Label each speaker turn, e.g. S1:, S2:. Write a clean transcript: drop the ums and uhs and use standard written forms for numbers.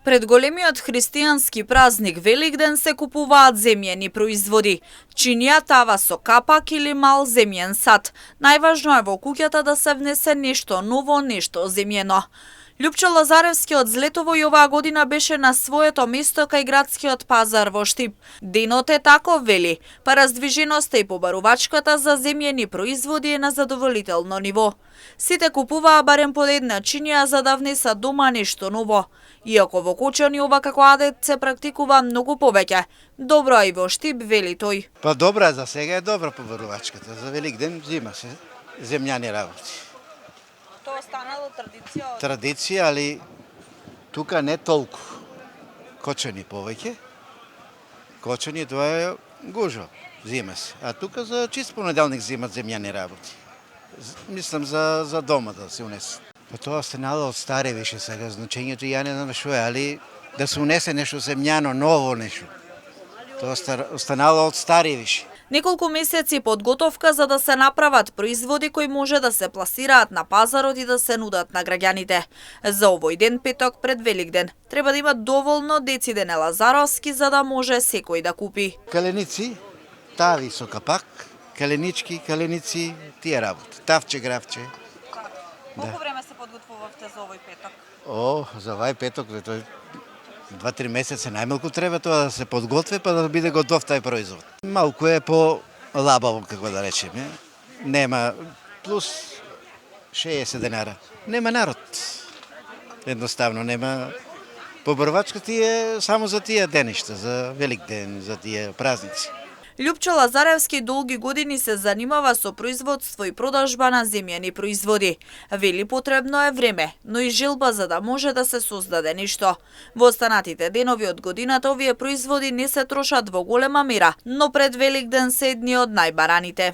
S1: Пред големиот христијански празник Великден се купуваат земјени производи. Чинија тава со капак или мал земјен сад. Најважно е во куќата да се внесе нешто ново, нешто земјено. Љупчо Лазаревски од Злетово и оваа година беше на своето место кај градскиот пазар во Штип. Денот е таков, вели, па раздвиженоста и побарувачката за земјени производи е на задоволително ниво. Сите купуваа барем по една чинија за да внесат дома нешто ново. Иако во Кочани ова како адет се практикува многу повеќе. Добро е и во Штип, вели тој.
S2: Па добра, за сега е добра побарувачката. За Великден зима се земјани работи.
S1: Тоа станало традиција?
S2: Традиција, али тука не толку. Кочани повеќе. Кочани тоа е гужо, зима се. А тука за чист понеделник зимат земјани работи. Мислам за дома да се унесе. Па тоа станало од старе више сега, значењето ја не знам што е, али да се унесе нешто земјано, ново нешто. Тоа станало од старе више.
S1: Неколку месеци подготовка за да се направат производи кои може да се пласираат на пазарот и да се нудат на граѓаните. За овој ден, петок пред Великден, треба да имат доволно децидене Лазаровски за да може секој да купи.
S2: Каленици, тави со капак, каленици, тие работи. Тавче, гравче.
S1: Колку време се подготвувавте за овој петок?
S2: За овај петок, тој 2-3 месеца најмалку треба тоа да се подготви па да биде готов тај производ. Малку е по лабаво, како да речеме. Нема плюс 60 денара. Нема народ. Едноставно нема. Побарувачката е само за тие деништа, за Великден, за тие празници.
S1: Љупчо Лазаревски долги години се занимава со производство и продажба на земјени производи. Вели потребно е време, но и желба за да може да се создаде нешто. Во останатите денови од годината овие производи не се трошат во голема мера, но пред Великден се едни од најбараните.